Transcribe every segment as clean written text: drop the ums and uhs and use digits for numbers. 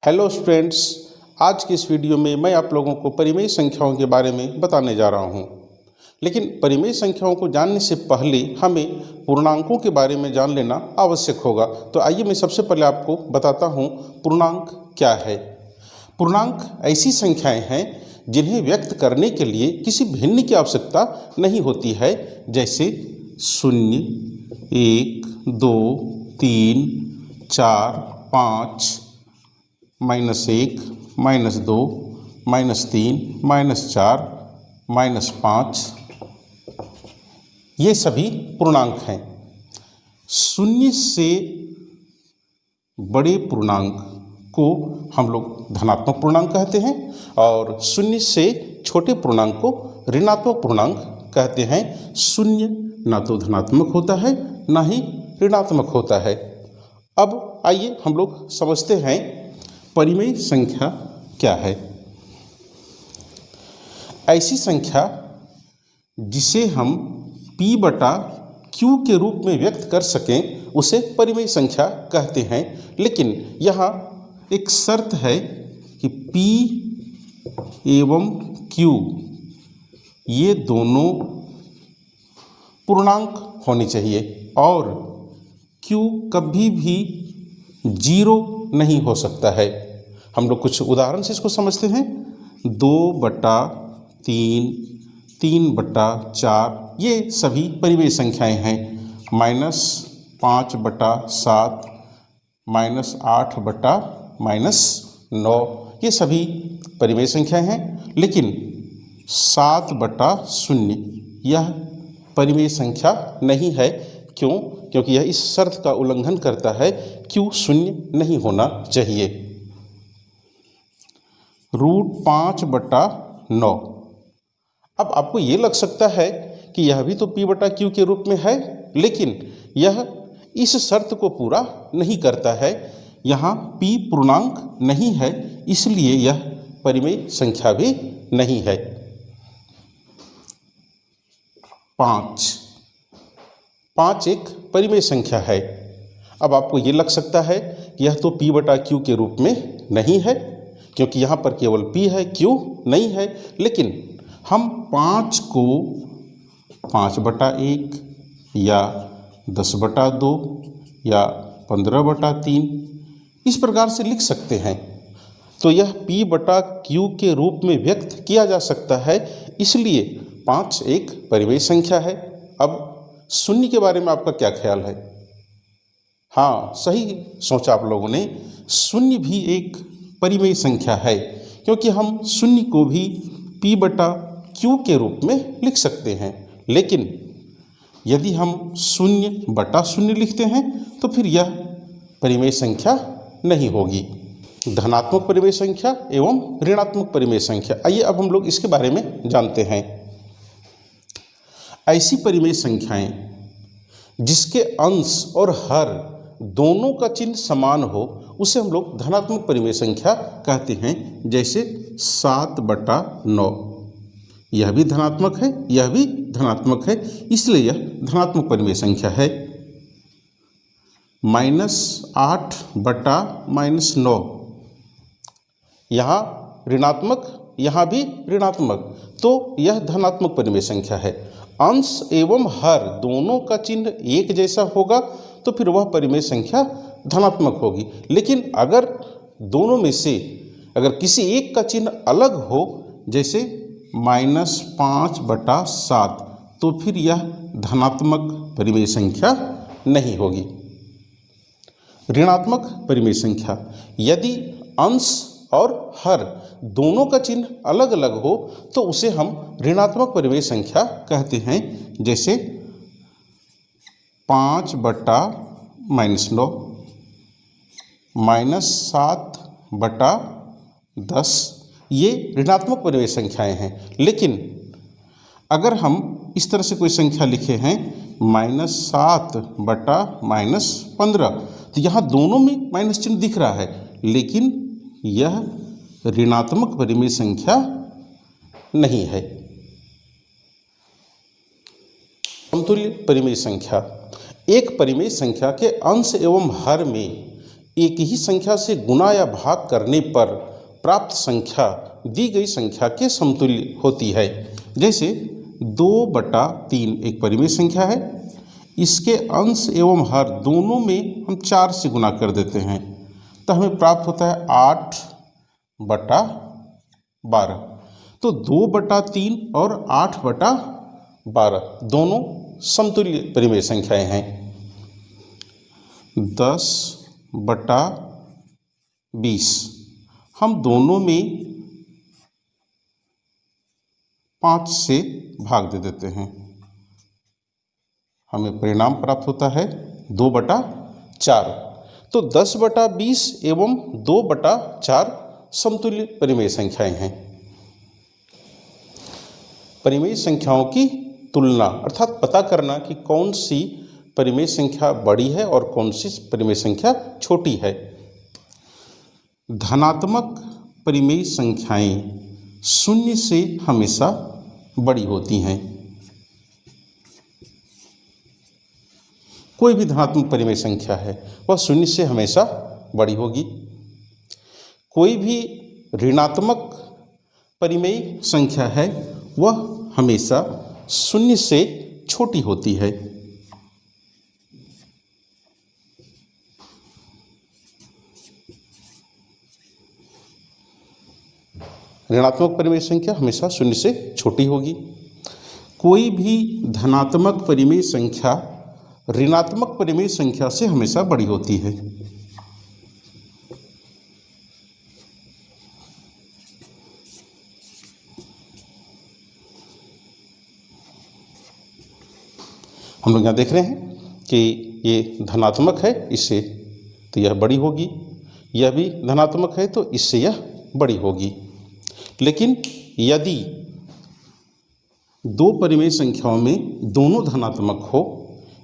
Hello students, आज की इस वीडियो में मैं आप लोगों को परिमेय संख्याओं के बारे में बताने जा रहा हूं। लेकिन परिमेय संख्याओं को जानने से पहले हमें पूर्णांकों के बारे में जान लेना आवश्यक होगा। तो आइए मैं सबसे पहले आपको बताता हूं पूर्णांक क्या है। पूर्णांक ऐसी संख्याएं हैं जिन्हें व्यक्त करने के लिए किसी भिन्न की आवश्यकता नहीं होती है, जैसे 0, 1, 2, 3, 4, 5, -1, -2, -3, -4, -5। ये सभी पूर्णांक हैं। शून्य से बड़े पूर्णांक को हम लोग धनात्मक पूर्णांक कहते हैं और शून्य से छोटे पूर्णांक को ऋणात्मक पूर्णांक कहते हैं। शून्य ना तो धनात्मक होता है ना ही ऋणात्मक होता है। अब आइए हम लोग समझते हैं परिमेय संख्या क्या है। ऐसी संख्या जिसे हम P/Q के रूप में व्यक्त कर सकें उसे परिमेय संख्या कहते हैं। लेकिन यहाँ एक शर्त है कि P एवं Q ये दोनों पूर्णांक होने चाहिए और Q कभी भी 0 नहीं हो सकता है। हम लोग कुछ उदाहरण से इसको समझते हैं। 2/3, 3/4 ये सभी परिमेय संख्याएं हैं। -5/7, -8/-9 ये सभी परिमेय संख्याएं हैं। लेकिन 7/0 यह परिमेय संख्या नहीं है। क्यों? क्योंकि यह इस शर्त का उल्लंघन करता है, Q 0 नहीं होना चाहिए। √5/9। अब आपको ये लग सकता है कि यह भी तो P/Q के रूप में है, लेकिन यह इस शर्त को पूरा नहीं करता है। यहाँ P पूर्णांक नहीं है, इसलिए यह परिमेय संख्या भी नहीं है। 5 एक परिमेय संख्या है। अब आपको ये लग सकता है कि यह तो P/Q के रूप में नहीं है, क्योंकि यहाँ पर केवल P है, Q नहीं है। लेकिन हम 5 को 5/1 या 10/2 या 15/3 इस प्रकार से लिख सकते हैं। तो यह P/Q के रूप में व्यक्त किया जा सकता है, इसलिए 5 एक परिमेय संख्या है। अब शून्य के बारे में आपका क्या ख्याल है? हाँ, सही सोचा आप लोगों ने। शून्य भी एक परिमेय संख्या है, क्योंकि हम शून्य को भी P/Q के रूप में लिख सकते हैं। लेकिन यदि हम 0/0 लिखते हैं तो फिर यह परिमेय संख्या नहीं होगी। धनात्मक परिमेय संख्या एवं ऋणात्मक परिमेय संख्या, आइए अब हम लोग इसके बारे में जानते हैं। ऐसी परिमेय संख्याएं जिसके अंश और हर दोनों का चिन्ह समान हो उसे हम लोग धनात्मक परिमेय संख्या कहते हैं। जैसे 7/9, यह भी धनात्मक है, यह भी धनात्मक है, इसलिए यह धनात्मक परिमेय संख्या है। -8/-9, यहाँ ऋणात्मक, यहाँ भी ऋणात्मक, तो यह धनात्मक परिमेय संख्या है। अंश एवं हर दोनों का चिन्ह एक जैसा होगा तो फिर वह परिमेय संख्या धनात्मक होगी। लेकिन अगर दोनों में से अगर किसी एक का चिन्ह अलग हो, जैसे -5/7, तो फिर यह धनात्मक परिमेय संख्या नहीं होगी। ऋणात्मक परिमेय संख्या, यदि अंश और हर दोनों का चिन्ह अलग अलग हो तो उसे हम ऋणात्मक परिमेय संख्या कहते हैं। जैसे 5/-9, -7/10, ये ऋणात्मक परिमेय संख्याएं हैं। लेकिन अगर हम इस तरह से कोई संख्या लिखे हैं -7/-15, तो यहाँ दोनों में माइनस चिन्ह दिख रहा है, लेकिन यह ऋणात्मक परिमेय संख्या नहीं है। समतुल्य परिमेय संख्या, एक परिमेय संख्या के अंश एवं हर में एक ही संख्या से गुणा या भाग करने पर प्राप्त संख्या दी गई संख्या के समतुल्य होती है। जैसे 2/3 एक परिमेय संख्या है, इसके अंश एवं हर दोनों में हम 4 से गुणा कर देते हैं तो हमें प्राप्त होता है 8/12। तो 2/3 और 8/12 दोनों समतुल्य परिमेय संख्याएं हैं। 10/20 हम दोनों में 5 से भाग दे देते हैं, हमें परिणाम प्राप्त होता है 2/4। तो 10/20 एवं 2/4 समतुल्य परिमेय संख्याएं हैं। परिमेय संख्याओं की तुलना अर्थात पता करना कि कौन सी परिमेय संख्या बड़ी है और कौन सी परिमेय संख्या छोटी है। धनात्मक परिमेय संख्याएं शून्य से हमेशा बड़ी होती हैं। कोई भी धनात्मक परिमेय संख्या है वह शून्य से हमेशा बड़ी होगी। कोई भी ऋणात्मक परिमेय संख्या है वह हमेशा शून्य से छोटी होती है। ऋणात्मक परिमेय संख्या हमेशा शून्य से छोटी होगी। कोई भी धनात्मक परिमेय संख्या ऋणात्मक परिमेय संख्या से हमेशा बड़ी होती है। हम लोग यहाँ देख रहे हैं कि ये धनात्मक है, इससे तो यह बड़ी होगी, यह भी धनात्मक है तो इससे यह बड़ी होगी। लेकिन यदि दो परिमेय संख्याओं में दोनों धनात्मक हो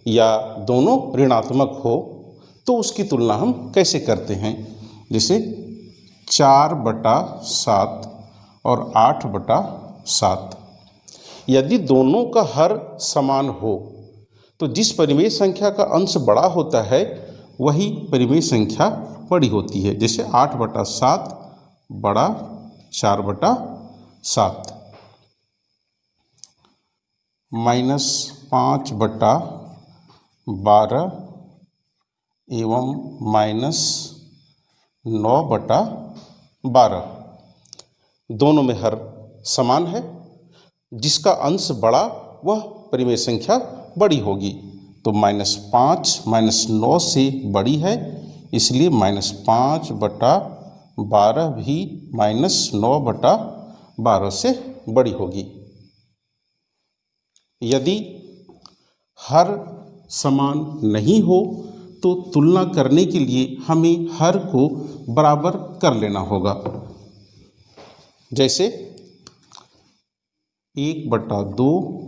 या दोनों ऋणात्मक हो तो उसकी तुलना हम कैसे करते हैं। जैसे 4/7 और 8/7, यदि दोनों का हर समान हो तो जिस परिमेय संख्या का अंश बड़ा होता है वही परिमेय संख्या बड़ी होती है। जैसे 8/7 बड़ा 4/7, -5/12 एवं -9/12, दोनों में हर समान है, जिसका अंश बड़ा वह परिमेय संख्या बड़ी होगी। तो -5 -9 से बड़ी है, इसलिए -5/12 भी -9/12 से बड़ी होगी। यदि हर समान नहीं हो तो तुलना करने के लिए हमें हर को बराबर कर लेना होगा। जैसे 1/2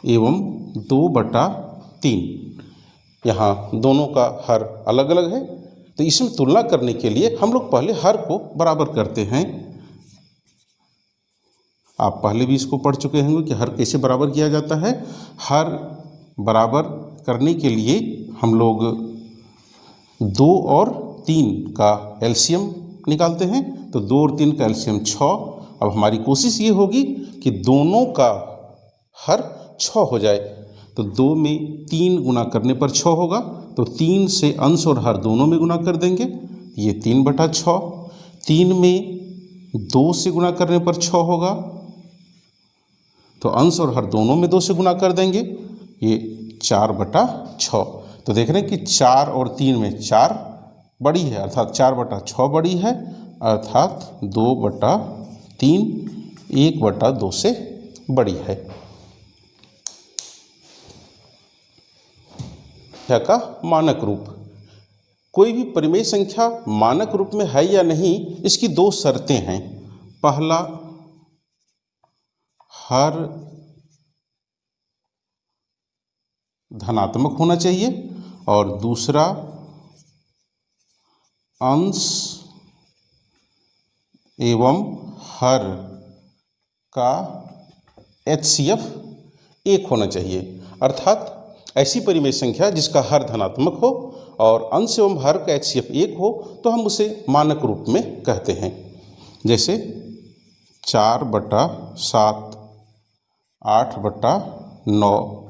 एवं 2/3, यहाँ दोनों का हर अलग अलग है तो इसमें तुलना करने के लिए हम लोग पहले हर को बराबर करते हैं। आप पहले भी इसको पढ़ चुके होंगे कि हर कैसे बराबर किया जाता है। हर बराबर करने के लिए हम लोग 2 और 3 का एलसीएम निकालते हैं, तो 2 और 3 का एलसीएम 6। अब हमारी कोशिश ये होगी कि दोनों का हर 6 हो जाए, तो 2 में 3 गुना करने पर 6 होगा, तो 3 से अंश और हर दोनों में गुना कर देंगे, ये 3/6। 3 में 2 से गुना करने पर 6 होगा, तो अंश और हर दोनों में 2 से गुना कर देंगे, ये 4/6। तो देख रहे हैं कि 4 और 3 में 4 बड़ी है, अर्थात 4/6 बड़ी है, अर्थात 2/3 1/2 से बड़ी है। यह का मानक रूप। कोई भी परिमेय संख्या मानक रूप में है या नहीं, इसकी 2 शर्तें हैं। पहला, हर धनात्मक होना चाहिए, और दूसरा, अंश एवं हर का HCF 1 होना चाहिए। अर्थात ऐसी परिमेय संख्या जिसका हर धनात्मक हो और अंश एवं हर का HCF 1 हो तो हम उसे मानक रूप में कहते हैं। जैसे 4/7, 8/9,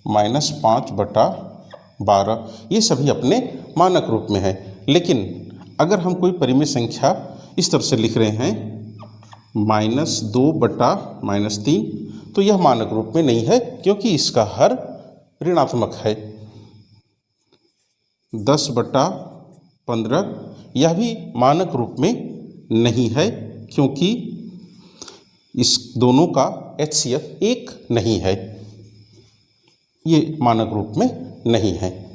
-5/12, ये सभी अपने मानक रूप में है। लेकिन अगर हम कोई परिमेय संख्या इस तरह से लिख रहे हैं -2/-3, तो यह मानक रूप में नहीं है क्योंकि इसका हर ऋणात्मक है। 10/15 यह भी मानक रूप में नहीं है क्योंकि इस दोनों का HCF 1 नहीं है, ये मानक रूप में नहीं है।